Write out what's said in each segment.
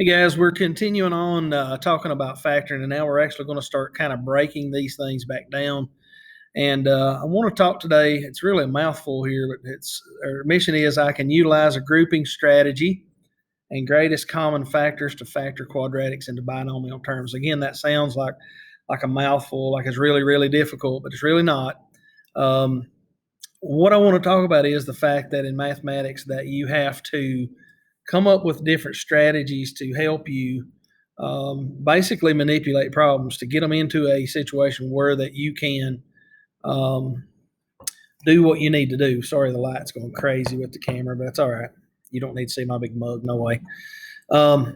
Hey guys, we're continuing on talking about factoring, and now we're actually going to start kind of breaking these things back down. And I want to talk today. It's really a mouthful here, but our mission is I can utilize a grouping strategy and greatest common factors to factor quadratics into binomial terms. Again, that sounds like a mouthful, like it's really, really difficult, but it's really not. What I want to talk about is the fact that in mathematics that you have to come up with different strategies to help you basically manipulate problems to get them into a situation where that you can do what you need to do. Sorry, the light's going crazy with the camera, but that's all right. You don't need to see my big mug, no way. But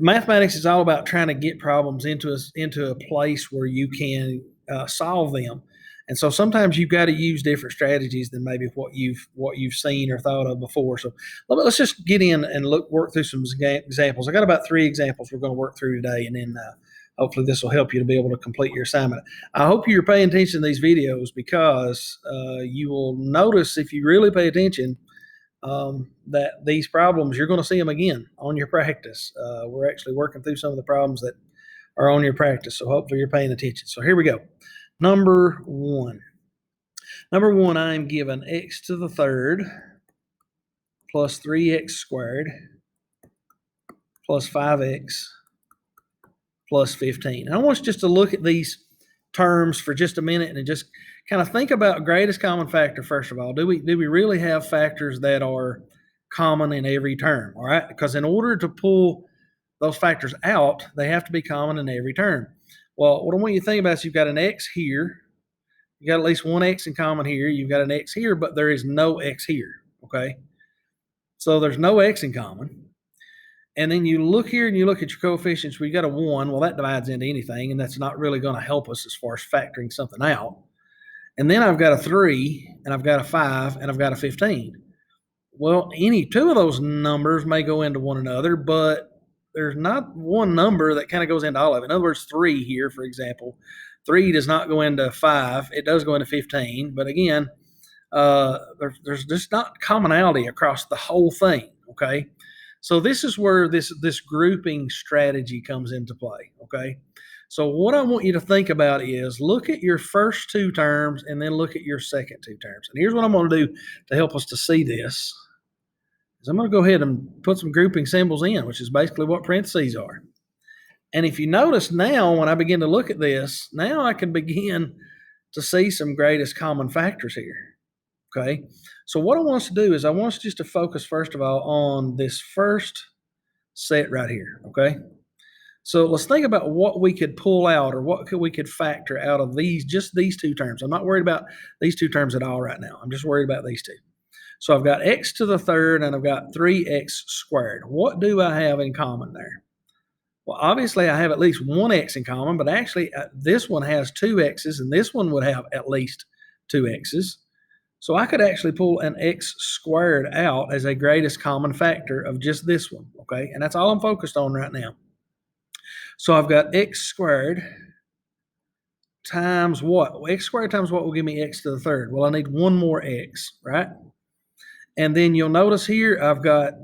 mathematics is all about trying to get problems into a place where you can solve them. And so sometimes you've got to use different strategies than maybe what you've seen or thought of before. So let's just get in and work through some examples. I got about 3 examples we're going to work through today, and then hopefully this will help you to be able to complete your assignment. I hope you're paying attention to these videos because you will notice if you really pay attention that these problems, you're going to see them again on your practice. We're actually working through some of the problems that are on your practice, so hopefully you're paying attention. So here we go. Number one, I am given x to the third plus 3x squared plus 5x plus 15. And I want you just to look at these terms for just a minute and just kind of think about greatest common factor first of all. Do we really have factors that are common in every term? All right, because in order to pull those factors out, they have to be common in every term. Well, what I want you to think about is you've got an x here. You got at least one x in common here. You've got an x here, but there is no x here, okay? So there's no x in common. And then you look here and you look at your coefficients. We got a 1. Well, that divides into anything, and that's not really going to help us as far as factoring something out. And then I've got a 3, and I've got a 5, and I've got a 15. Well, any two of those numbers may go into one another, but there's not one number that kind of goes into all of it. In other words, 3 here, for example, 3 does not go into 5. It does go into 15. But again, there's just not commonality across the whole thing, okay? So this is where this grouping strategy comes into play, okay? So what I want you to think about is look at your first 2 terms and then look at your second 2 terms. And here's what I'm going to do to help us to see this. I'm going to go ahead and put some grouping symbols in, which is basically what parentheses are. And if you notice now, when I begin to look at this, now I can begin to see some greatest common factors here, okay? So what I want us to do is I want us just to focus, first of all, on this first set right here, okay? So let's think about what we could pull out or what we could factor out of just these 2 terms. I'm not worried about these 2 terms at all right now. I'm just worried about these 2. So I've got x to the third and I've got 3x squared. What do I have in common there? Well, obviously I have at least one x in common, but actually this one has 2 x's and this one would have at least 2 x's. So I could actually pull an x squared out as a greatest common factor of just this one, okay? And that's all I'm focused on right now. So I've got x squared times what? Well, x squared times what will give me x to the third? Well, I need one more x, right? And then you'll notice here I've got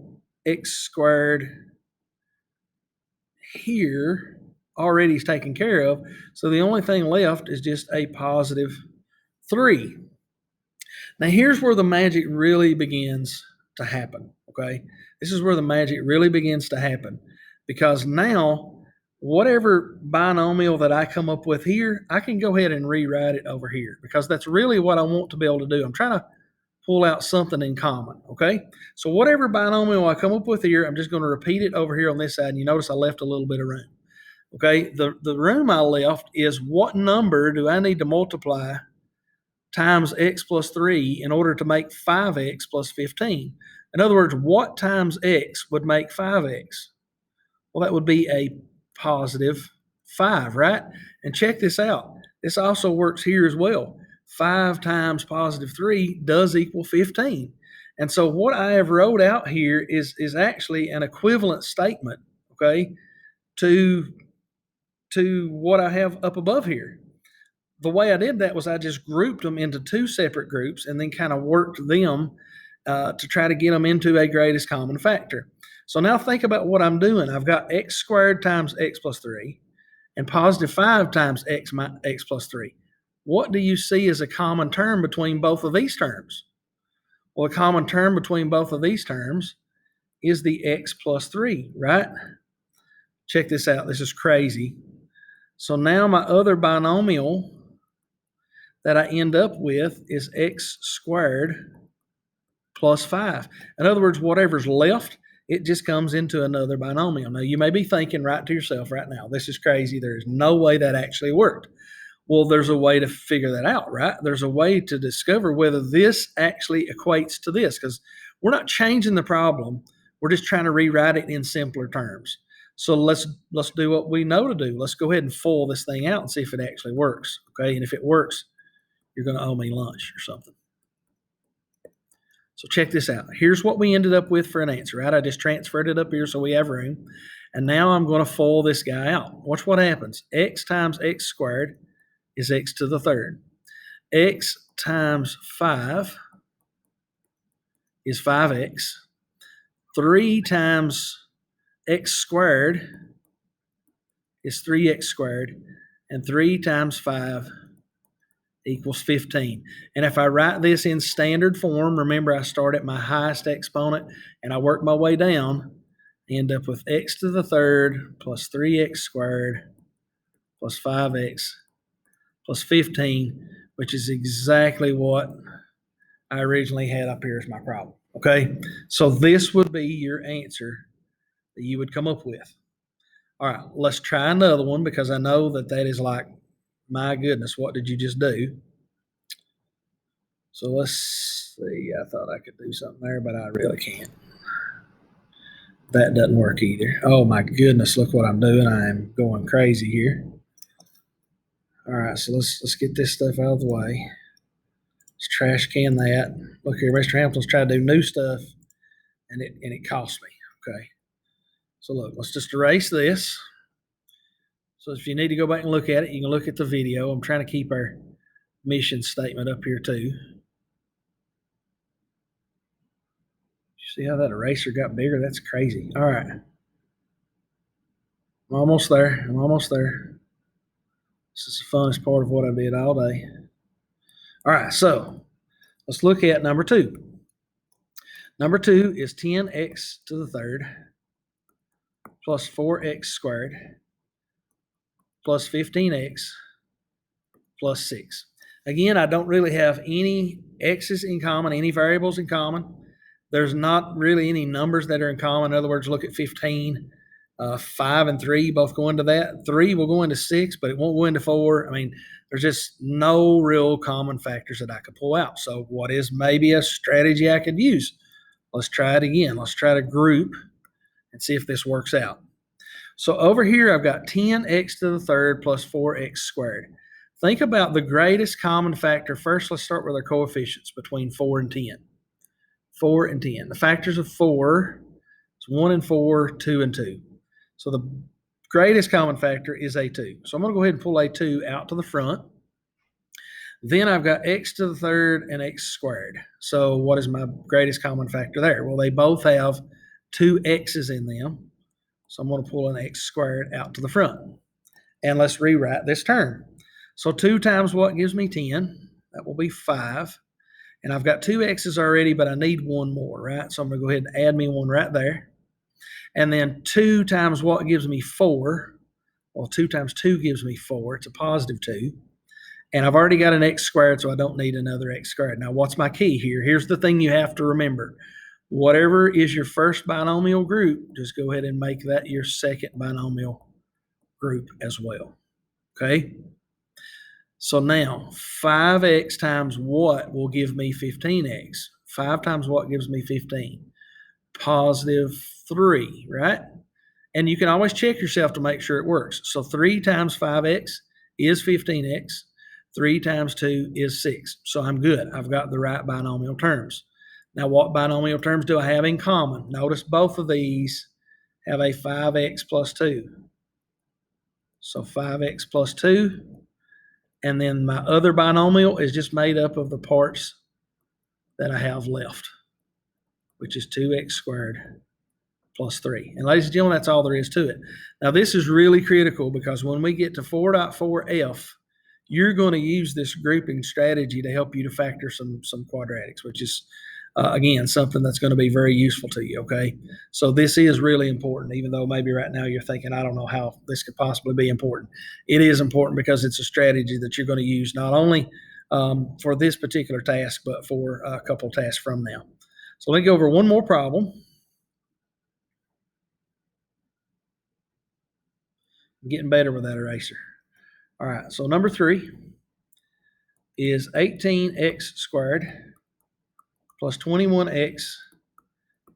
x squared here already is taken care of. So the only thing left is just a positive 3. Now here's where the magic really begins to happen, okay? This is where the magic really begins to happen because now whatever binomial that I come up with here, I can go ahead and rewrite it over here because that's really what I want to be able to do. I'm trying to pull out something in common, okay? So whatever binomial I come up with here, I'm just going to repeat it over here on this side, and you notice I left a little bit of room, okay? The room I left is what number do I need to multiply times x plus 3 in order to make 5x plus 15? In other words, what times x would make 5x? Well, that would be a positive 5, right? And check this out. This also works here as well. 5 times positive 3 does equal 15. And so what I have wrote out here is actually an equivalent statement, okay, to what I have up above here. The way I did that was I just grouped them into 2 separate groups and then kind of worked them to try to get them into a greatest common factor. So now think about what I'm doing. I've got x squared times x plus 3 and positive 5 times x plus 3. What do you see as a common term between both of these terms? Well, a common term between both of these terms is the x plus 3, right? Check this out. This is crazy. So now my other binomial that I end up with is x squared plus 5. In other words, whatever's left, it just comes into another binomial. Now, you may be thinking right to yourself right now, this is crazy. There's no way that actually worked. Well, there's a way to figure that out, right? There's a way to discover whether this actually equates to this, because we're not changing the problem. We're just trying to rewrite it in simpler terms. So let's do what we know to do. Let's go ahead and FOIL this thing out and see if it actually works, okay? And if it works, you're going to owe me lunch or something. So check this out. Here's what we ended up with for an answer, right? I just transferred it up here so we have room. And now I'm going to FOIL this guy out. Watch what happens. X times x squared is x to the third. X times 5 is 5x. 3 times x squared is 3x squared. And 3 times 5 equals 15. And if I write this in standard form, remember I start at my highest exponent and I work my way down, end up with x to the third plus 3x squared plus 5x plus 15, which is exactly what I originally had up here as my problem. Okay, so this would be your answer that you would come up with. All right, let's try another one, because I know that is like, my goodness, what did you just do? So let's see. I thought I could do something there, but I really can't. That doesn't work either. Oh my goodness, look what I'm doing. I am going crazy here. All right, so let's get this stuff out of the way. Let's trash can that. Look here, Mr. Hamilton's trying to do new stuff, and it cost me. Okay. So look, let's just erase this. So if you need to go back and look at it, you can look at the video. I'm trying to keep our mission statement up here too. See how that eraser got bigger? That's crazy. All right. I'm almost there. I'm almost there. This is the funnest part of what I did all day. All right, so let's look at number 2. Number 2 is 10x to the third plus 4x squared plus 15x plus 6. Again, I don't really have any x's in common, any variables in common. There's not really any numbers that are in common. In other words, look at 15. 5 and 3 both go into that. 3 will go into 6, but it won't go into 4. I mean, there's just no real common factors that I could pull out. So what is maybe a strategy I could use? Let's try it again. Let's try to group and see if this works out. So over here, I've got 10x to the third plus 4x squared. Think about the greatest common factor. First, let's start with our coefficients between 4 and 10. 4 and 10. The factors of 4 is 1 and 4, 2 and 2. So the greatest common factor is A2. So I'm going to go ahead and pull A2 out to the front. Then I've got x to the third and x squared. So what is my greatest common factor there? Well, they both have 2 x's in them. So I'm going to pull an x squared out to the front. And let's rewrite this term. So 2 times what gives me 10? That will be 5. And I've got 2 x's already, but I need one more, right? So I'm going to go ahead and add me one right there. And then 2 times what gives me 4? Well, 2 times 2 gives me 4. It's a positive 2. And I've already got an x squared, so I don't need another x squared. Now, what's my key here? Here's the thing you have to remember. Whatever is your first binomial group, just go ahead and make that your second binomial group as well. Okay? So now, 5x times what will give me 15x? 5 times what gives me 15? Positive 3, right? And you can always check yourself to make sure it works. So 3 times 5x is 15x. 3 times 2 is 6. So I'm good. I've got the right binomial terms. Now, what binomial terms do I have in common? Notice both of these have a 5x plus 2. So 5x plus 2. And then my other binomial is just made up of the parts that I have left, which is 2x squared plus 3. And ladies and gentlemen, that's all there is to it. Now, this is really critical because when we get to 4.4f, you're going to use this grouping strategy to help you to factor some quadratics, which is, again, something that's going to be very useful to you, okay? So this is really important, even though maybe right now you're thinking, I don't know how this could possibly be important. It is important because it's a strategy that you're going to use not only for this particular task, but for a couple tasks from now. So let me go over one more problem. I'm getting better with that eraser. All right, so number 3 is 18x squared plus 21x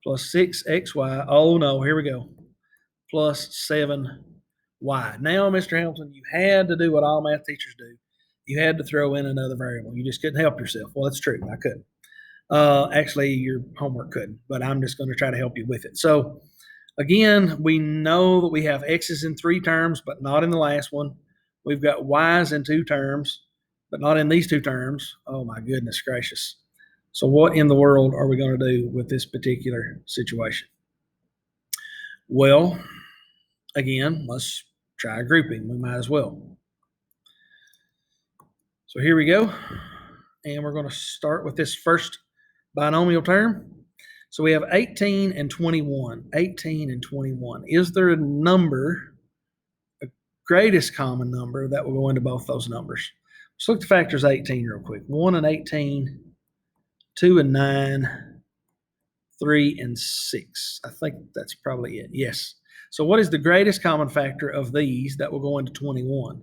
plus 6xy. Oh no, here we go. Plus 7y. Now, Mr. Hamilton, you had to do what all math teachers do. You had to throw in another variable. You just couldn't help yourself. Well, that's true. I couldn't. Actually, your homework couldn't, but I'm just going to try to help you with it. So, again, we know that we have x's in 3 terms, but not in the last one. We've got y's in 2 terms, but not in these 2 terms. Oh, my goodness gracious. So what in the world are we going to do with this particular situation? Well, again, let's try grouping. We might as well. So here we go. And we're going to start with this first binomial term. So we have 18 and 21. 18 and 21. Is there a number, a greatest common number, that will go into both those numbers? Let's look at the factors 18 real quick. 1 and 18, 2 and 9, 3 and 6. I think that's probably it. Yes. So what is the greatest common factor of these that will go into 21?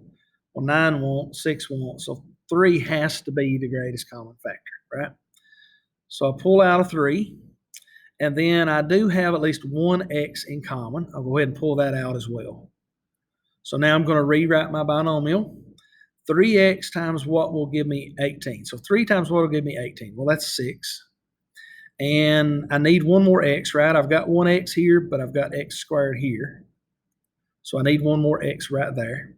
Well, 9 won't, 6 won't. So 3 has to be the greatest common factor, right? So I'll pull out a 3. And then I do have at least one x in common. I'll go ahead and pull that out as well. So now I'm going to rewrite my binomial. 3x times what will give me 18? So 3 times what will give me 18? Well, that's 6. And I need one more x, right? I've got one x here, but I've got x squared here. So I need one more x right there.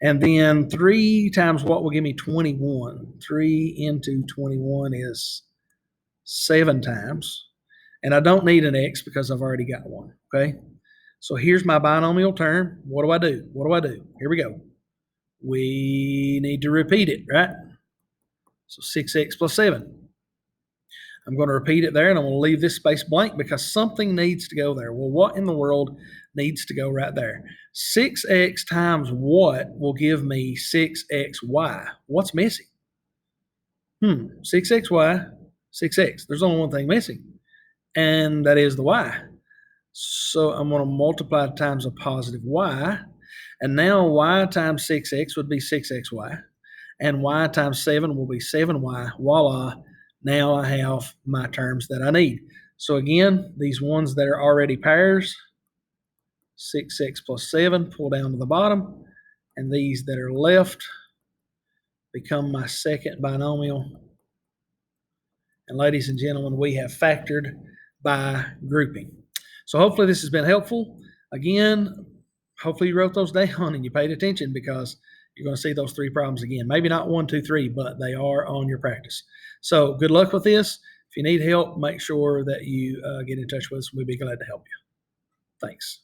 And then 3 times what will give me 21? 3 into 21 is 7 times. And I don't need an x because I've already got one, okay? So here's my binomial term. What do I do? What do I do? Here we go. We need to repeat it, right? So 6x plus 7. I'm going to repeat it there, and I'm going to leave this space blank because something needs to go there. Well, what in the world needs to go right there? 6x times what will give me 6xy? What's missing? 6xy, 6x. There's only one thing missing, and that is the y. So I'm going to multiply times a positive y, and now y times 6x would be 6xy, and y times 7 will be 7y. Voila. Now I have my terms that I need. So again, these ones that are already pairs, 6x plus 7, pull down to the bottom, and these that are left become my second binomial. And ladies and gentlemen, we have factored by grouping. So hopefully this has been helpful. Again, hopefully you wrote those down and you paid attention because you're going to see those 3 problems again. Maybe not 1, 2, 3, but they are on your practice. So good luck with this. If you need help, make sure that you get in touch with us. We'd be glad to help you. Thanks.